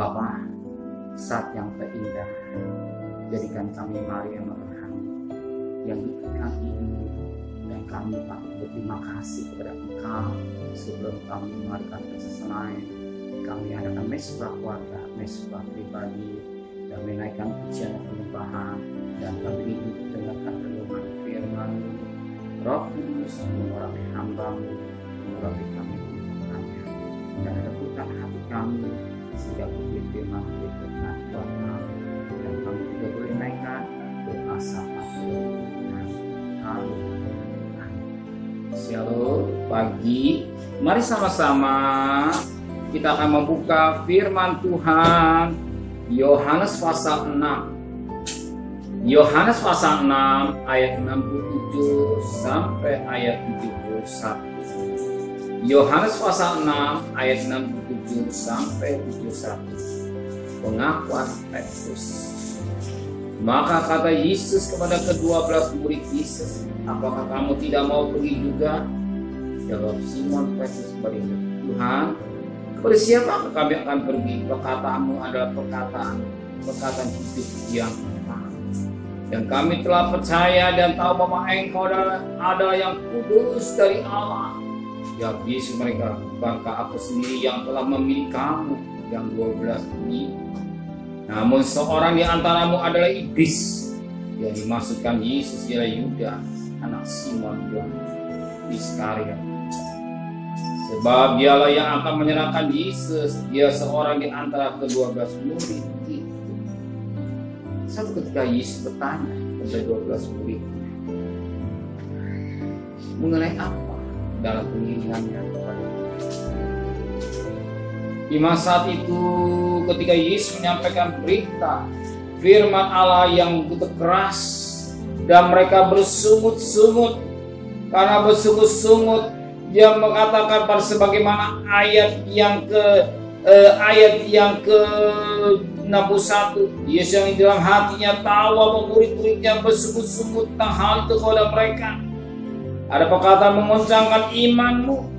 Bapa, saat yang terindah, jadikan kami mari yang merenang, yang diberikan hidup, dan kami patut berterima kasih kepada Engkau. Sebelum kami mengadakan kesesalan, kami adakan mesbah keluarga, mesbah pribadi, dan menaikkan pujian dan penyembahan, dan kami hidup dengarkan renungan firman Roh Kudus mengurapi hamba-Mu, mengurapi kami kami, dan lembutkan hati kami sehingga bukti firman berkenan buat kami, dan kami juga boleh naikkan doa sapa Tuhan. Shalom pagi, mari sama-sama kita akan membuka firman Tuhan Yohanes pasal 6. Yohanes pasal 6 ayat 67 sampai ayat 71. Yohanes pasal 6 ayat 67 sampai 71. Pengakuan Petrus. Maka kata Yesus kepada ke-12 murid Yesus, apakah kamu tidak mau pergi juga? Jawab Simon Petrus kepada Tuhan, kepada siapa kami akan pergi? Perkataanmu adalah perkataan hidup yang benar. Dan kami telah percaya dan tahu bahwa Engkau adalah yang kudus dari Allah. Ya Yesus mereka, bukankah aku sendiri yang telah memilih kamu yang 12 ini? Namun seorang di antaramu adalah iblis. Yang dimaksudkan Yesus ialah Yudas, anak Simon yang Iskariot. Sebab dialah yang akan menyerahkan Yesus. Dia seorang di antara ke-12 murid itu. Satu ketika Yesus bertanya kepada 12 murid mengenai apa dalam pengiringannya kepada di masa itu ketika Yesus menyampaikan berita firman Allah yang begitu keras dan mereka bersungut-sungut. Karena bersungut-sungut, dia mengatakan pada sebagaimana ayat yang ke-61, Yesus yang di dalam hatinya tahu bahwa murid-muridnya bersungut-sungut tentang hal itu kepada mereka. Ada perkataan mengoncangkan imanmu.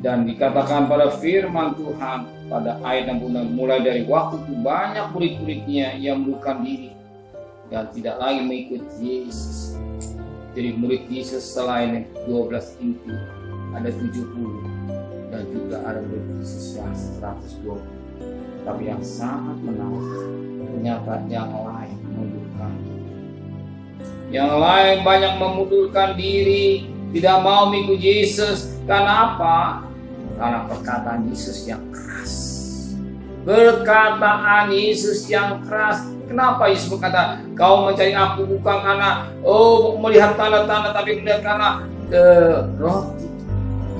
Dan dikatakan pada firman Tuhan pada ayat 66, mulai dari waktu itu banyak murid-muridnya yang mengundurkan diri dan tidak lagi mengikuti Yesus. Jadi murid Yesus selain 12 inti ada 70 dan juga ada murid Yesus yang 120. Tapi yang sangat menarik ternyata yang lain mengundurkan diri. Yang lain banyak memundurkan diri, tidak mau mengikuti Yesus. Karena apa? Karena perkataan Yesus yang keras. Perkataan Yesus yang keras. Kenapa Yesus berkata, kau mencari aku bukan karena melihat tanda-tanda, tapi melihat karena roti.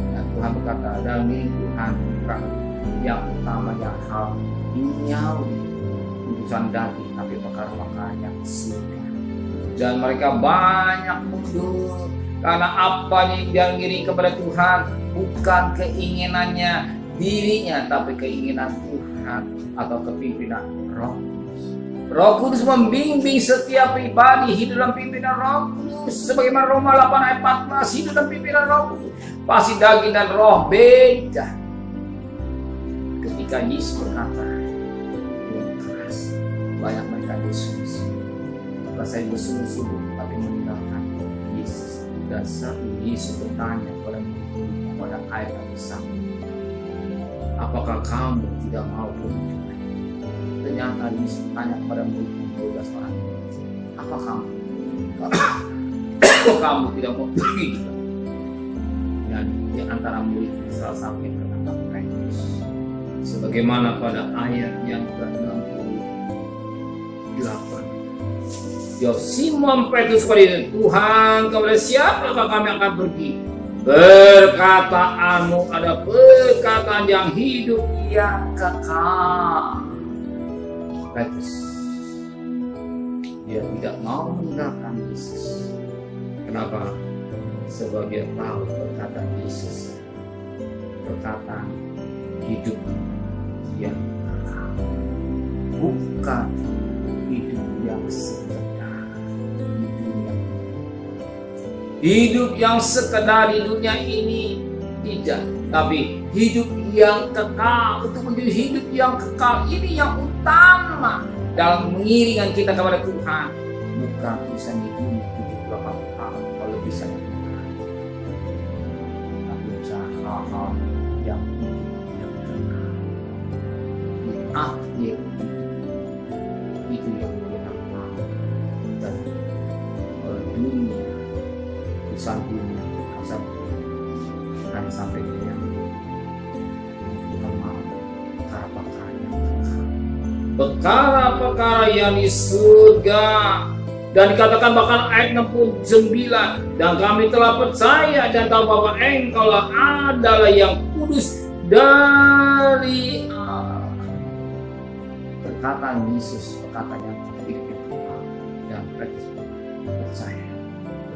Dan Tuhan berkata, dalam ini Tuhan bukan yang utama yang hal duniawi, urusan daging, tapi perkara-perkara yang surga. Dan mereka banyak mundur karena apa yang diri kepada Tuhan bukan keinginannya dirinya, tapi keinginan Tuhan atau kepimpinan Roh Kudus. Roh Kudus membimbing setiap pribadi hidup dalam pimpinan Roh Kudus. Sebagaimana Roma 8 ayat 14, hidup dalam pimpinan Roh Kudus. Pasti daging dan roh beda. Ketika Yesus berkata dengan keras, banyak mereka Yesus. Bukan saya bersungguh-sungguh, tapi meninggalkan Yesus. Dan saat Yesus bertanya pada ayat yang sama, apakah kamu tidak mau pergi juga? Ternyata Yesus bertanya kepada murid 12 orang, apa kamu tidak mau pergi juga? Dan di antara murid salah satu yang berkata Petrus, sebagaimana pada ayat yang ke-68. Jawab Simon Petrus kepada Tuhan, kepada siapakah kami akan pergi? Perkataanmu ada perkataan yang hidup yang kekal. Petrus, dia tidak mau meninggalkan Yesus. Kenapa? Sebab dia tahu perkataan Yesus, perkataan hidup yang kekal, bukan hidup yang sekedar. Hidup yang sekedar di dunia ini tidak, tapi hidup yang kekal. Untuk menjadi hidup yang kekal ini yang utama dalam mengiringan kita kepada Tuhan. Bukan bisa di dunia 78 tahun kalau bisa di Tuhan, tapi cari hal-hal yang kekal di akhir itu yang kita mau. Dan dunia urusan dunia akan sampai dia kita mau perkara-perkara yang kekal, perkara-perkara yang di surga. Dan dikatakan bahkan ayat 69, dan kami telah percaya dan tahu bahwa Engkaulah adalah yang kudus dari Allah. Perkataan Yesus, perkataan yang hidup kekal, dan mereka percaya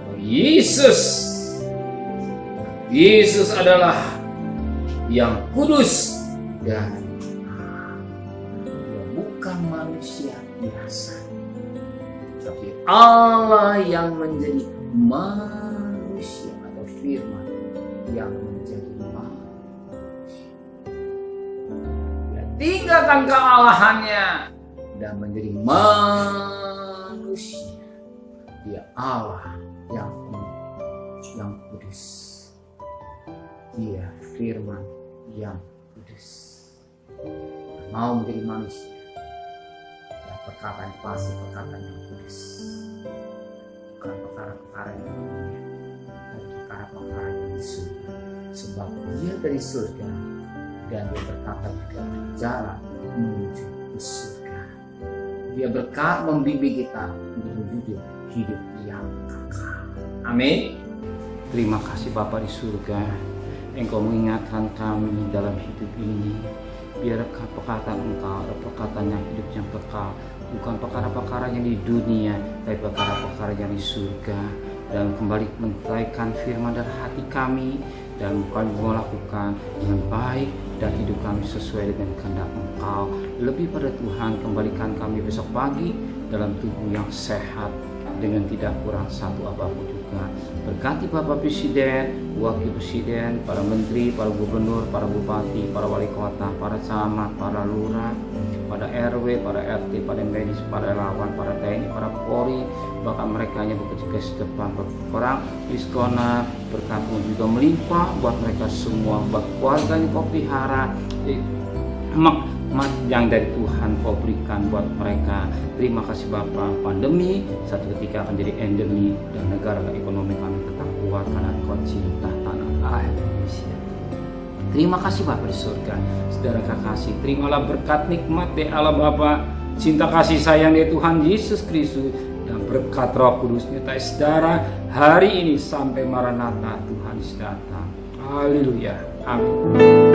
bahwa Yesus adalah yang kudus dan dia bukan manusia biasa, tapi Allah yang menjadi manusia, atau firman yang menjadi manusia. Dia tinggalkan kealahannya dan menjadi manusia. Dia Allah yang kudus. Dia firman yang kudus. Mau menjadi manusia, perkataan pasti perkataan yang kudus, bukan perkara-perkara yang dunia, tapi perkara-perkara yang di surga. Sebab dia dari surga dan dia berkata juga berjalan menuju ke surga. Dia berkata membimbing kita menuju hidup yang kekal. Amin. Terima kasih Bapa di surga, Engkau mengingatkan kami dalam hidup ini. Biarkah perkataan Engkau adalah perkataan yang hidup yang kekal, bukan perkara-perkara yang di dunia, tapi perkara-perkara yang di surga. Dan kembali mentaikan firman dari hati kami, dan kami melakukan dengan baik dan hidup kami sesuai dengan kehendak Engkau. Lebih pada Tuhan, kembalikan kami besok pagi dalam tubuh yang sehat, dengan tidak kurang satu apapun juga. Berkati Bapak Presiden, Wakil Presiden, para Menteri, para Gubernur, para Bupati, para Wali Kota, para Camat, para Lurah, pada RW, para RT, pada medis, para relawan, para TNI, para Polri, bahkan mereka hanya bekerja di depan orang diskona. Berkatmu juga melimpah buat mereka semua, buat keluarga yang Kau pelihara, yang dari Tuhan Kau berikan buat mereka. Terima kasih Bapa. Pandemi satu ketika akan jadi endemi, dan negara ekonomi kami tetap kuat karena Kau cinta tanah air Indonesia. Terima kasih Bapa di surga. Saudara kekasih, terimalah berkat nikmat dari Allah Bapa, cinta kasih sayang dari Tuhan Yesus Kristus, dan berkat Roh Kudus nyertai saudara hari ini sampai Maranatha Tuhan datang. Haleluya. Amin.